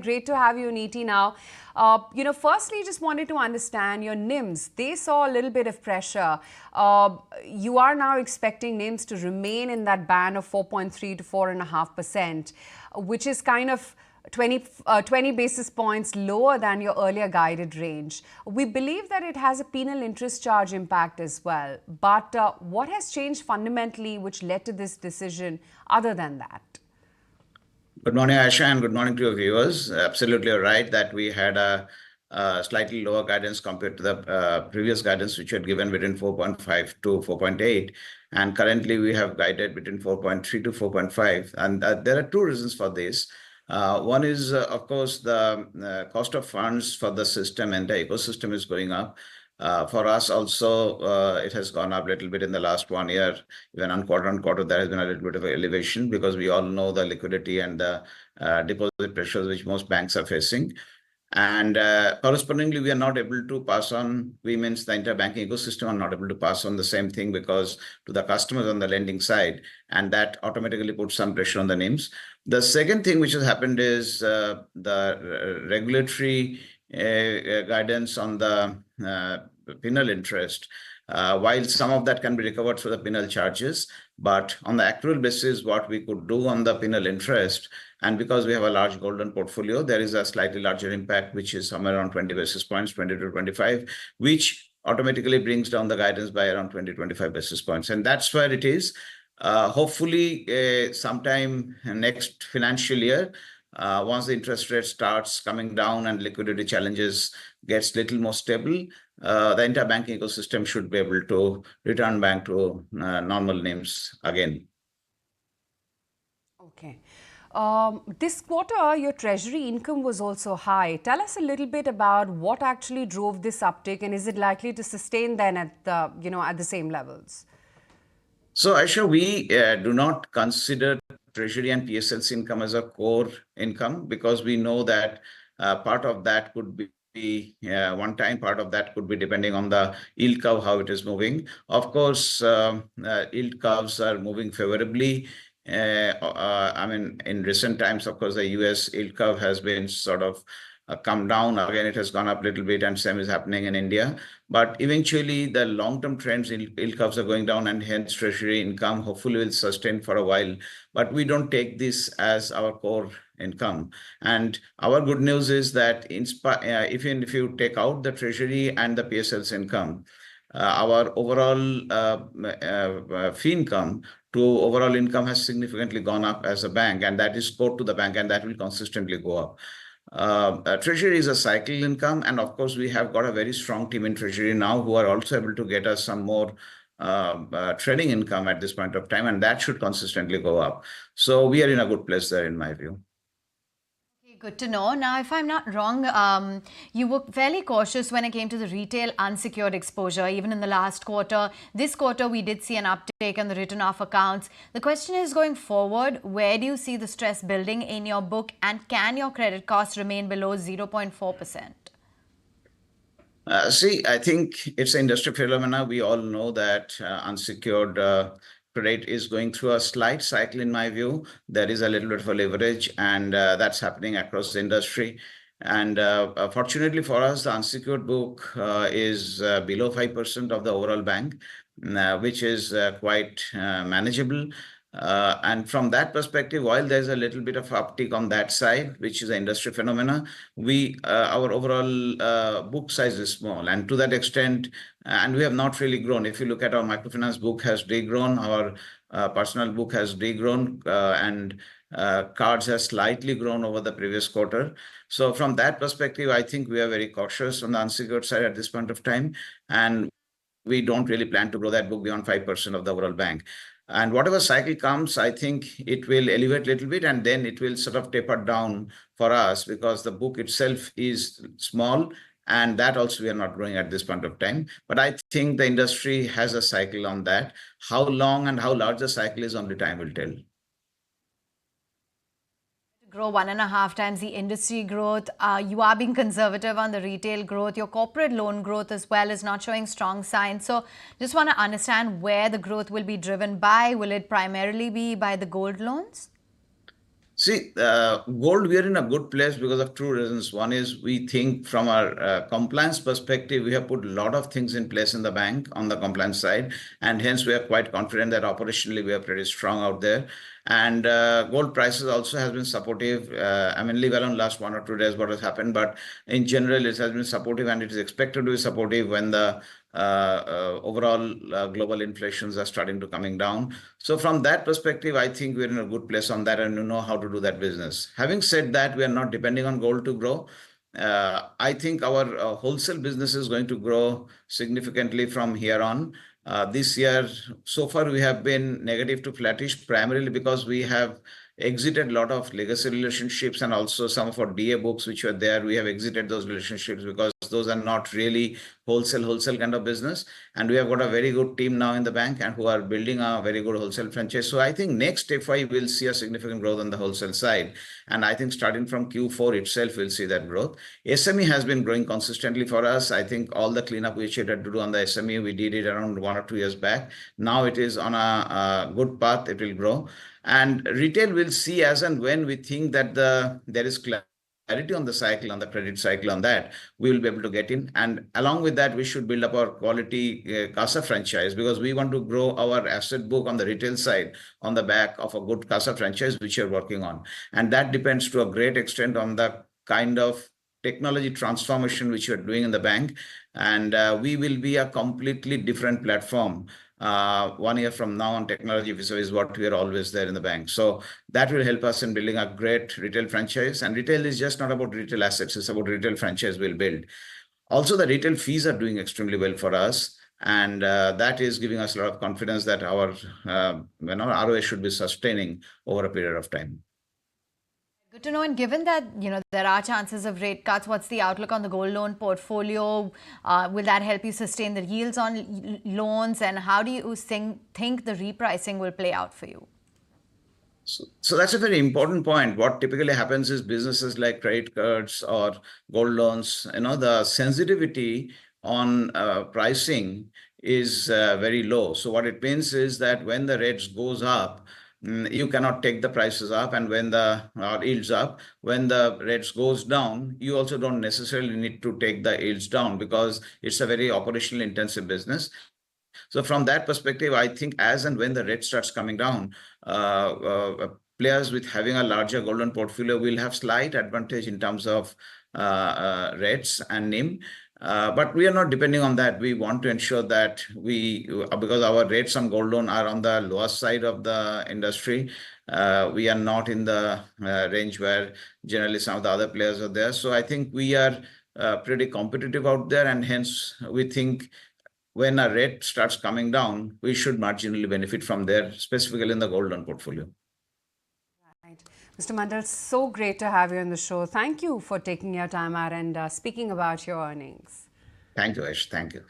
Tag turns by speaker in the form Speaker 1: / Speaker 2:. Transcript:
Speaker 1: Great to have you, Neeti, now. Firstly, just wanted to understand your NIMs. They saw a little bit of pressure. You are now expecting NIMs to remain in that band of 4.3 to 4.5%, which is kind of 20 basis points lower than your earlier guided range. We believe that it has a penal interest charge impact as well. But what has changed fundamentally which led to this decision other than that?
Speaker 2: Good morning, Aisha, and good morning to your viewers. Absolutely right that we had a slightly lower guidance compared to the previous guidance, which we had given between 4.5 to 4.8. And currently, we have guided between 4.3 to 4.5. And there are two reasons for this. One is, of course, the cost of funds for the system and the ecosystem is going up. For us also, it has gone up a little bit in the last 1 year. Even on quarter, there has been a little bit of elevation because we all know the liquidity and the deposit pressures which most banks are facing. And correspondingly, we are not able to pass on, we means the entire banking ecosystem are not able to pass on the same thing because to the customers on the lending side, and that automatically puts some pressure on the NIMs. The second thing which has happened is the regulatory guidance on the penal interest. While some of that can be recovered through the penal charges, but on the accrual basis, what we could do on the penal interest, and because we have a large golden portfolio, there is a slightly larger impact, which is somewhere around 20 basis points, 20 to 25, which automatically brings down the guidance by around 20, 25 basis points. And that's where it is. Hopefully, sometime next financial year, once the interest rate starts coming down and liquidity challenges gets little more stable, the entire banking ecosystem should be able to return back to normal NIMs again.
Speaker 1: Okay. This quarter, your treasury income was also high. Tell us a little bit about what actually drove this uptick, and is it likely to sustain then at the same levels?
Speaker 2: So, Aisha, we do not consider treasury and PSLC income as a core income because we know that part of that could be one time, part of that could be depending on the yield curve, how it is moving. Of course, yield curves are moving favorably. In recent times, of course, the US yield curve has been sort of come down. Again, it has gone up a little bit, and same is happening in India. But eventually, the long-term trends in yield curves are going down, and hence treasury income hopefully will sustain for a while. But we don't take this as our core income. And our good news is that even if you take out the treasury and the PSL's income, our overall fee income to overall income has significantly gone up as a bank, and that is core to the bank, and that will consistently go up. Treasury is a cycle income, and of course, we have got a very strong team in treasury now who are also able to get us some more trading income at this point of time, and that should consistently go up. So we are in a good place there, in my view.
Speaker 3: Good to know. Now, if I'm not wrong, you were fairly cautious when it came to the retail unsecured exposure, even in the last quarter. This quarter, we did see an uptake on the written off accounts. The question is, going forward, where do you see the stress building in your book, and can your credit costs remain below 0.4%?
Speaker 2: I think it's an industry phenomena. We all know that unsecured credit is going through a slight cycle, in my view. There is a little bit of a leverage, and that's happening across the industry. And fortunately for us, the unsecured book is below 5% of the overall bank, which is quite manageable. And from that perspective, while there's a little bit of uptick on that side, which is an industry phenomena, our overall book size is small. And to that extent, and we have not really grown. If you look at our microfinance book has degrown, our personal book has degrown, and cards has slightly grown over the previous quarter. So from that perspective, I think we are very cautious on the unsecured side at this point of time. And we don't really plan to grow that book beyond 5% of the overall bank. And whatever cycle comes, I think it will elevate a little bit, and then it will sort of taper down for us because the book itself is small, and that also we are not growing at this point of time. But I think the industry has a cycle on that. How long and how large the cycle is, only time will tell.
Speaker 3: Grow 1.5 times the industry growth. You are being conservative on the retail growth. Your corporate loan growth as well is not showing strong signs. So just want to understand where the growth will be driven by. Will it primarily be by the gold loans?
Speaker 2: See, gold, we are in a good place because of two reasons. One is we think from our compliance perspective, we have put a lot of things in place in the bank on the compliance side, and hence we are quite confident that operationally we are pretty strong out there. And gold prices also has been supportive. I mean, leave alone last 1 or 2 days what has happened, but in general it has been supportive, and it is expected to be supportive when the overall global inflations are starting to coming down. So from that perspective, I think we're in a good place on that, and you know how to do that business. Having said that, we are not depending on gold to grow. I think our wholesale business is going to grow significantly from here on. This year, so far, we have been negative to flattish, primarily because we have exited a lot of legacy relationships, and also some of our DA books which were there. We have exited those relationships because those are not really wholesale kind of business. And we have got a very good team now in the bank and who are building a very good wholesale franchise. So I think next FY will see a significant growth on the wholesale side. And I think starting from Q4 itself, we'll see that growth. SME has been growing consistently for us. I think all the cleanup which we had to do on the SME, we did it around 1 or 2 years back. Now it is on a good path. It will grow. And retail will see as and when we think that there is clarity on the cycle, on the credit cycle on that, we will be able to get in. And along with that, we should build up our quality CASA franchise, because we want to grow our asset book on the retail side on the back of a good CASA franchise, which we're working on. And that depends to a great extent on the kind of technology transformation which we're doing in the bank. And we will be a completely different platform 1 year from now on technology, is what we are always there in the bank. So that will help us in building a great retail franchise. And retail is just not about retail assets, it's about retail franchise we'll build. Also, the retail fees are doing extremely well for us. And that is giving us a lot of confidence that our ROA should be sustaining over a period of time.
Speaker 3: Good to know. And given that, there are chances of rate cuts, what's the outlook on the gold loan portfolio? Will that help you sustain the yields on loans? And how do you think the repricing will play out for you?
Speaker 2: So that's a very important point. What typically happens is businesses like credit cards or gold loans, the sensitivity on pricing is very low. So what it means is that when the rates goes up, you cannot take the prices up, and when the yields up, when the rates goes down, you also don't necessarily need to take the yields down, because it's a very operational intensive business. So from that perspective, I think as and when the rate starts coming down, players with having a larger golden portfolio will have slight advantage in terms of rates and NIM. But we are not depending on that. We want to ensure that because our rates on gold loan are on the lower side of the industry, we are not in the range where generally some of the other players are there. So I think we are pretty competitive out there, and hence we think when a rate starts coming down, we should marginally benefit from there, specifically in the gold loan portfolio.
Speaker 1: Right. Mr. Mondal, so great to have you on the show. Thank you for taking your time out and speaking about your earnings.
Speaker 2: Thank you, Ash. Thank you.